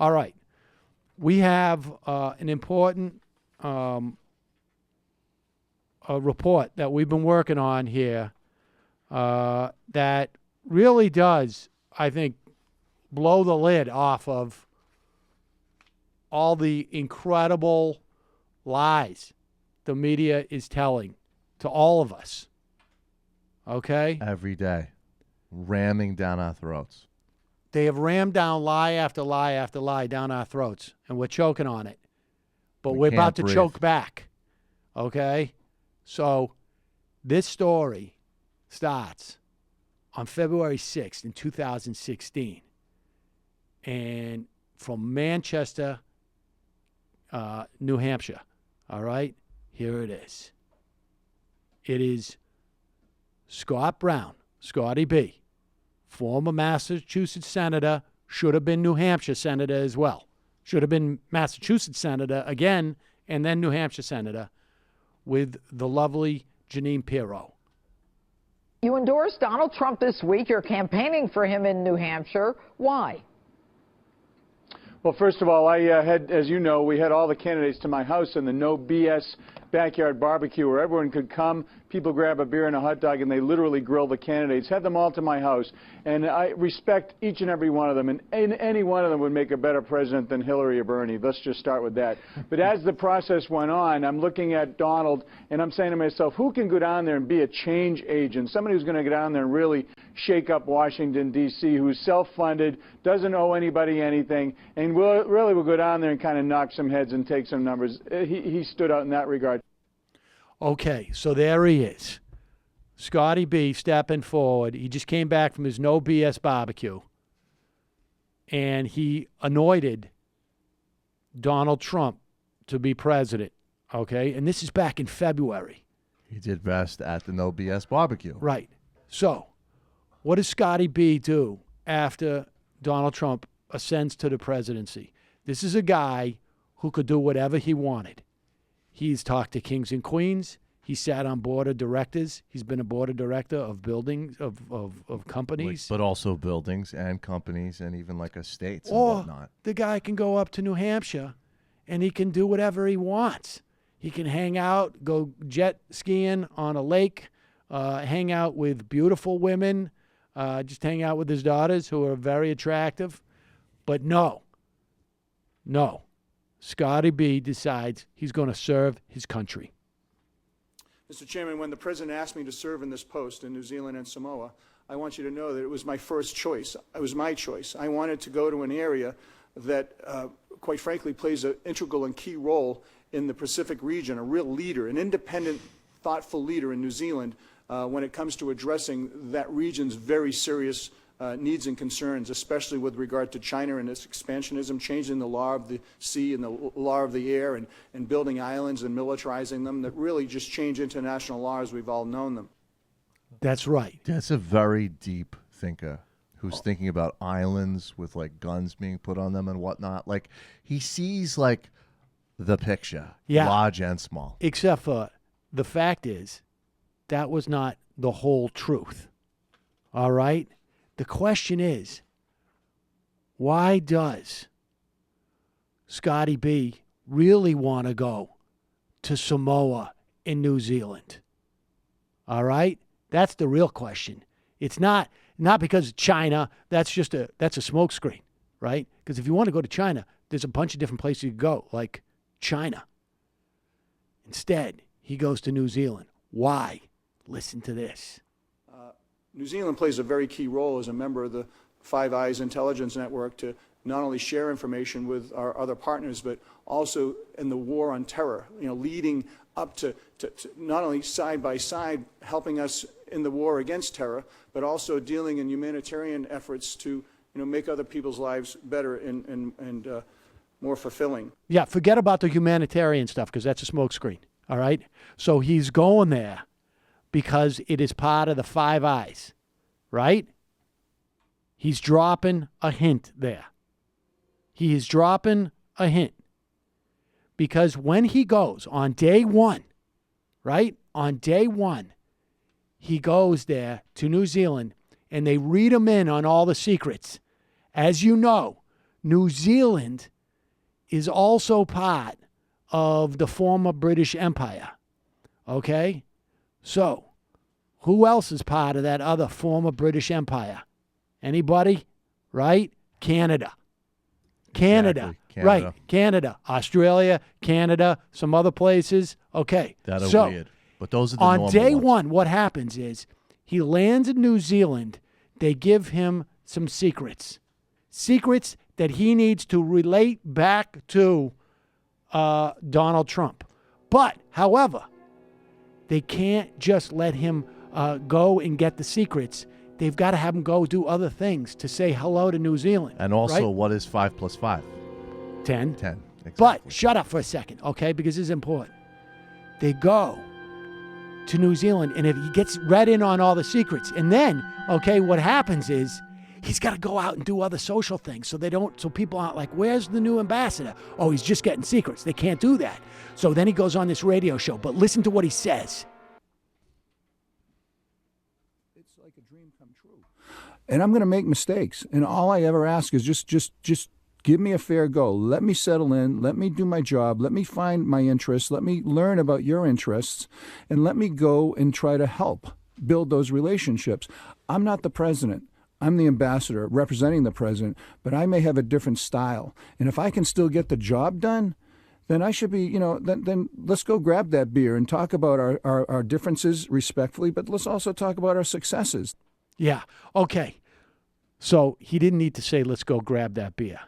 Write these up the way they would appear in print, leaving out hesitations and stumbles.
All right. We have an important a report that we've been working on here that really does, I think, blow the lid off of all the incredible lies the media is telling to all of us. Okay? Every day. Ramming down our throats. They have rammed down lie after lie after lie down our throats, and we're choking on it. But we're about to choke back. Okay? So this story starts on February 6th in 2016. And from Manchester, New Hampshire. All right? Here it is. It is Scott Brown, Scotty B., former Massachusetts senator, should have been New Hampshire senator as well. Should have been Massachusetts senator again, and then New Hampshire senator, with the lovely Jeanine Pirro. You endorsed Donald Trump this week. You're campaigning for him in New Hampshire. Why? Well, first of all, I had, as you know, we had all the candidates to my house in the no BS backyard barbecue where everyone could come, people grab a beer and a hot dog, and they literally grill the candidates. Had them all to my house. And I respect each and every one of them, and any one of them would make a better president than Hillary or Bernie. Let's just start with that. But as the process went on, I'm looking at Donald, and I'm saying to myself, who can go down there and be a change agent? Somebody who's going to go down there and really shake up Washington, D.C., who's self-funded, doesn't owe anybody anything, and really will go down there and kind of knock some heads and take some numbers. He stood out in that regard. Okay, so there he is. Scotty B stepping forward. He just came back from his no BS barbecue. And he anointed Donald Trump to be president. Okay, and this is back in February. He did best at the no BS barbecue. Right. So, what does Scotty B do after Donald Trump ascends to the presidency? This is a guy who could do whatever he wanted. He's talked to kings and queens. He sat on board of directors. He's been a board of director of buildings, of companies. But also buildings and companies and even like estates and or whatnot. The guy can go up to New Hampshire and he can do whatever he wants. He can hang out, go jet skiing on a lake, hang out with beautiful women, just hang out with his daughters who are very attractive. But no. Scotty B decides he's going to serve his country. Mr. Chairman, when the President asked me to serve in this post in New Zealand and Samoa, I want you to know that it was my first choice. It was my choice. I wanted to go to an area that, quite frankly, plays an integral and key role in the Pacific region, a real leader, an independent, thoughtful leader in New Zealand when it comes to addressing that region's very serious needs and concerns, especially with regard to China and its expansionism, changing the law of the sea and the law of the air, and building islands and militarizing them that really just change international law as we've all known them. That's right. That's a very deep thinker who's thinking about islands with like guns being put on them and whatnot. Like he sees like the picture, large and small. Except for the fact is that was not the whole truth. All right? The question is, why does Scotty B really want to go to Samoa in New Zealand? All right? That's the real question. It's not because of China. That's a smokescreen, right? Because if you want to go to China, there's a bunch of different places you can go, like China. Instead, he goes to New Zealand. Why? Listen to this. New Zealand plays a very key role as a member of the Five Eyes intelligence network to not only share information with our other partners, but also in the war on terror, leading up to not only side by side helping us in the war against terror, but also dealing in humanitarian efforts to make other people's lives better and more fulfilling. Yeah, forget about the humanitarian stuff because that's a smokescreen, all right? So he's going there because it is part of the Five Eyes, right? He's dropping a hint there. He is dropping a hint. Because when he goes on day one, right? On day one, he goes there to New Zealand and they read him in on all the secrets. As you know, New Zealand is also part of the former British Empire. Okay? So, who else is part of that other former British Empire? Anybody? Right? Canada. Canada. Exactly. Right. Canada. Australia, Canada, some other places. Okay. That are so, weird. But those are the on normal day ones. one, what happens is he lands in New Zealand. They give him some secrets. Secrets that he needs to relate back to Donald Trump. But, however, they can't just let him go and get the secrets. They've got to have him go do other things to say hello to New Zealand. And also, right? what is 5 + 5? 10. 10. Exactly. But shut up for a second, okay? Because this is important. They go to New Zealand, and if he gets read in on all the secrets, and then, okay, what happens is he's got to go out and do other social things so people aren't like, where's the new ambassador? Oh, he's just getting secrets. They can't do that. So then he goes on this radio show, but listen to what he says. It's like a dream come true. And I'm going to make mistakes. And all I ever ask is just give me a fair go. Let me settle in. Let me do my job. Let me find my interests. Let me learn about your interests. And let me go and try to help build those relationships. I'm not the president. I'm the ambassador representing the president, but I may have a different style. And if I can still get the job done, then I should be, then let's go grab that beer and talk about our differences respectfully, but let's also talk about our successes. Yeah. Okay. So he didn't need to say, let's go grab that beer.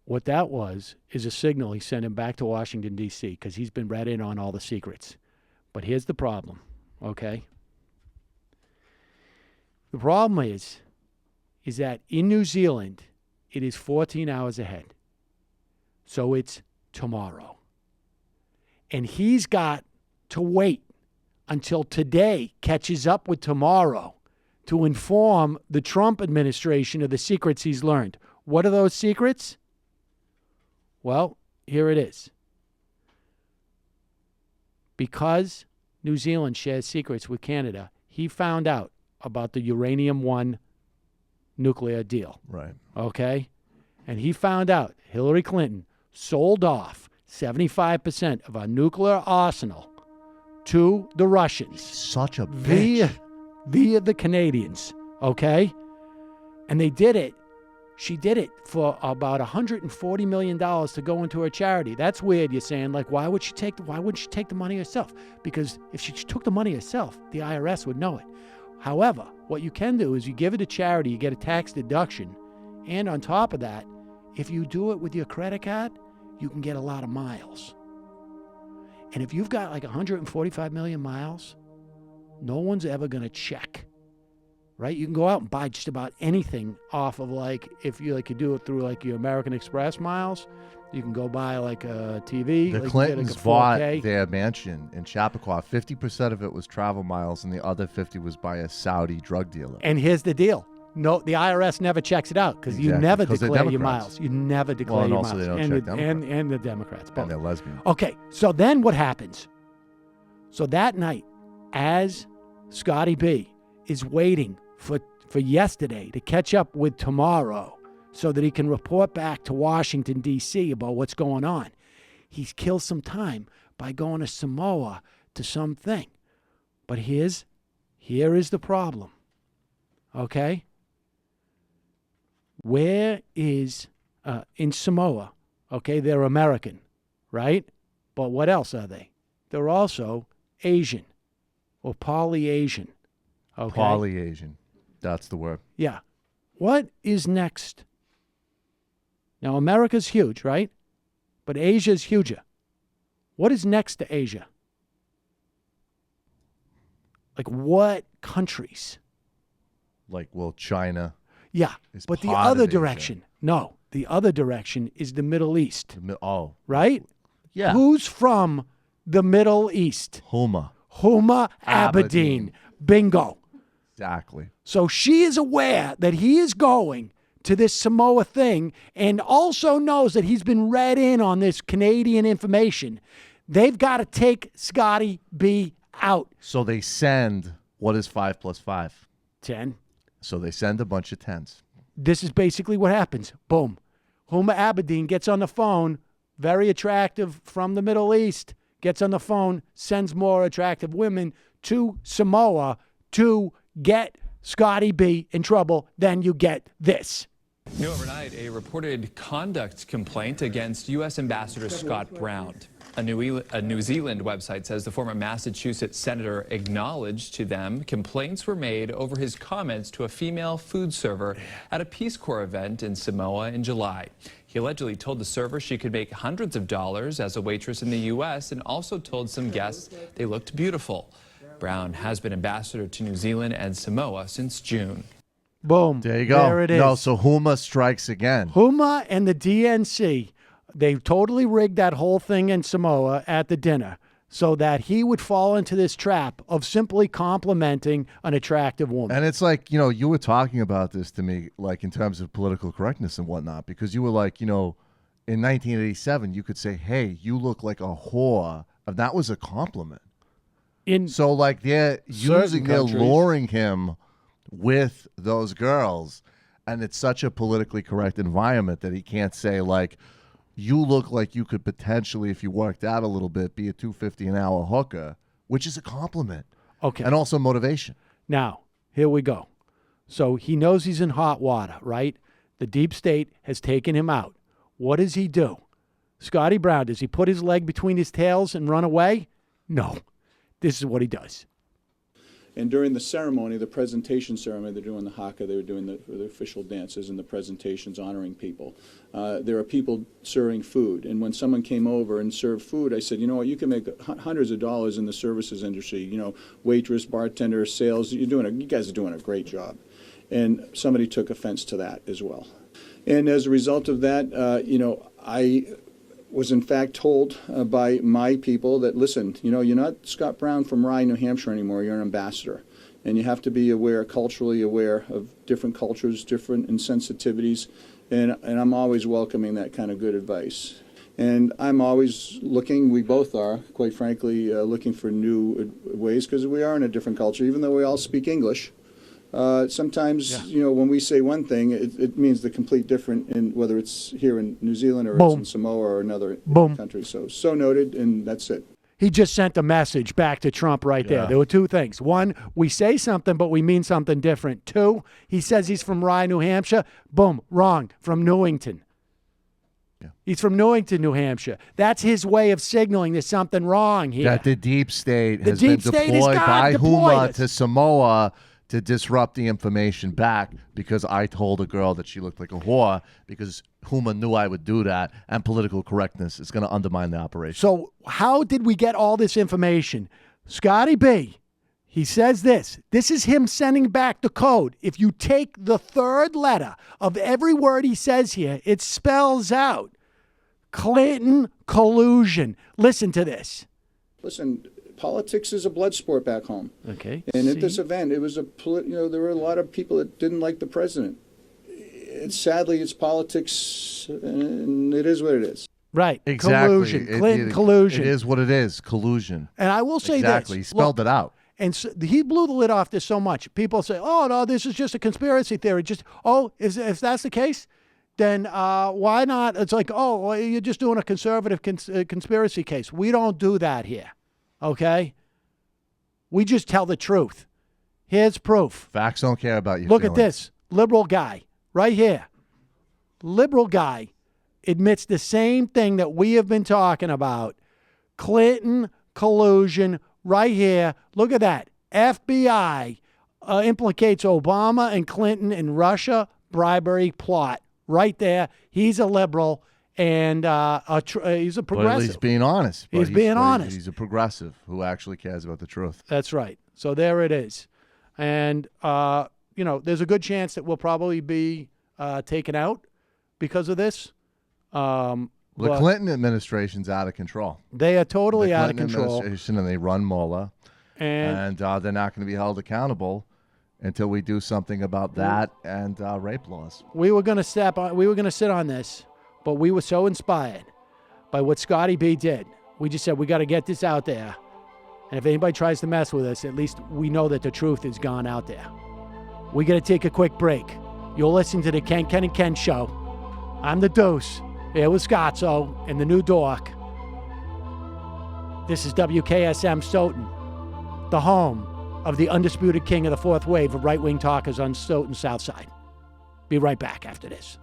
What that was is a signal he sent him back to Washington, D.C., because he's been read in on all the secrets. But here's the problem, okay? The problem is that in New Zealand, it is 14 hours ahead. So it's tomorrow. And he's got to wait until today catches up with tomorrow to inform the Trump administration of the secrets he's learned. What are those secrets? Well, here it is. Because New Zealand shares secrets with Canada, he found out about the uranium-1 nuclear deal. Right. Okay? And he found out Hillary Clinton sold off 75% of our nuclear arsenal to the Russians. Such a bitch. Via the Canadians. Okay? And they did it. She did it for about $140 million to go into her charity. That's weird, you're saying. Like, why wouldn't she take the money herself? Because if she took the money herself, the IRS would know it. However, what you can do is you give it to charity, you get a tax deduction, and on top of that, if you do it with your credit card, you can get a lot of miles. And if you've got like 145 million miles, no one's ever going to check. Right? You can go out and buy just about anything off of, like, if you like, you do it through like your American Express miles, you can go buy like a TV. The like Clintons like bought their mansion in Chappaqua. 50% of it was travel miles, and the other 50 was by a Saudi drug dealer. And here's the deal. No, the IRS never checks it out because you never declare your miles. You never declare your miles. They don't check Democrats. And the Democrats. Both. And they're lesbian. Okay, so then what happens? So that night, as Scotty B is waiting for yesterday to catch up with tomorrow so that he can report back to Washington, D.C. about what's going on, he's killed some time by going to Samoa to something. But here is the problem, okay? Where is, in Samoa, okay, they're American, right? But what else are they? They're also Asian or poly-Asian, okay? Poly-Asian. That's the word. Yeah. What is next? Now, America's huge, right? But Asia's huger. What is next to Asia? Like, what countries? Like, well, China. Yeah, but the other direction. No, the other direction is the Middle East. Right? Yeah. Who's from the Middle East? Huma Abedin. Bingo. Exactly. So she is aware that he is going to this Samoa thing and also knows that he's been read in on this Canadian information. They've got to take Scotty B out. So they send, what is 5 + 5? 10. So they send a bunch of 10s. This is basically what happens. Boom. Huma Abedin gets on the phone, very attractive from the Middle East, gets on the phone, sends more attractive women to Samoa to get Scotty B in trouble. Then you get this. New overnight, a reported conduct complaint against U.S. Ambassador Scott Brown. A New Zealand website says the former Massachusetts senator acknowledged to them complaints were made over his comments to a female food server at a Peace Corps event in Samoa in July. He allegedly told the server she could make hundreds of dollars as a waitress in the U.S. and also told some guests they looked beautiful. Brown has been ambassador to New Zealand and Samoa since June. Boom. There you go. There it is. No, so Huma strikes again. Huma and the DNC, they totally rigged that whole thing in Samoa at the dinner so that he would fall into this trap of simply complimenting an attractive woman. And it's like, you know, you were talking about this to me, like in terms of political correctness and whatnot, because you were like, you know, in 1987, you could say, hey, you look like a whore. And that was a compliment. So like they're luring him with those girls, and it's such a politically correct environment that he can't say like, you look like you could potentially, if you worked out a little bit, be a $250 an hour hooker, which is a compliment. Okay. And also motivation. Now, here we go. So he knows he's in hot water, right? The deep state has taken him out. What does he do? Scotty Brown, does he put his leg between his tails and run away? No. This is what he does. And during the ceremony, the presentation ceremony, they're doing the haka, they were doing the official dances and the presentations honoring people. There are people serving food. And when someone came over and served food, I said, you know what, you can make hundreds of dollars in the services industry. You know, waitress, bartender, sales, you guys are doing a great job. And somebody took offense to that as well. And as a result of that, you know, I was in fact told by my people that, listen, you know, you're not Scott Brown from Rye, New Hampshire anymore, you're an ambassador. And you have to be aware, culturally aware of different cultures, different insensitivities, and I'm always welcoming that kind of good advice. And I'm always looking, we both are, quite frankly, looking for new ways, because we are in a different culture, even though we all speak English. Sometimes, you know, when we say one thing, it means the complete different, in whether it's here in New Zealand or it's in Samoa or another country. So noted, and that's it. He just sent a message back to Trump right there. There were two things. One, we say something, but we mean something different. Two, he says he's from Rye, New Hampshire. Boom, wrong, from Newington. Yeah. He's from Newington, New Hampshire. That's his way of signaling there's something wrong here. That the deep state has been deployed by Huma to Samoa to disrupt the information back, because I told a girl that she looked like a whore because Huma knew I would do that, and political correctness is going to undermine the operation. So how did we get all this information? Scotty B, he says this. This is him sending back the code. If you take the third letter of every word he says here, it spells out Clinton collusion. Listen to this. Listen, politics is a blood sport back home. Okay. And at this event, it was there were a lot of people that didn't like the president. Sadly, it's politics, and it is what it is. Right. Exactly. Collusion. Clinton collusion. It is what it is. Collusion. And I will say exactly. this. He spelled it out. And so he blew the lid off this so much. People say, oh, no, this is just a conspiracy theory. If that's the case, then why not? It's like, oh, well, you're just doing a conservative conspiracy case. We don't do that here. Okay? We just tell the truth. Here's proof. Facts don't care about you. Look at this. Liberal guy right here. Liberal guy admits the same thing that we have been talking about. Clinton collusion right here. Look at that. FBI implicates Obama and Clinton in Russia bribery plot. Right there. He's a liberal. And he's a progressive. Well, he's being honest. He's being honest. He's a progressive who actually cares about the truth. That's right. So there it is. And, you know, there's a good chance that we'll probably be taken out because of this. The Clinton administration's out of control. They are totally out of control. The administration, and they run Mueller. And they're not going to be held accountable until we do something about that and rape laws. We were going to sit on this. But we were so inspired by what Scotty B did. We just said, we got to get this out there. And if anybody tries to mess with us, at least we know that the truth has gone out there. We got to take a quick break. You'll listen to the Ken and Ken Show I'm the Deuce. Here with Scotzo in the new dork. This is WKSM Stoughton, the home of the undisputed king of the fourth wave of right-wing talkers on Stoughton South Side. Be right back after this.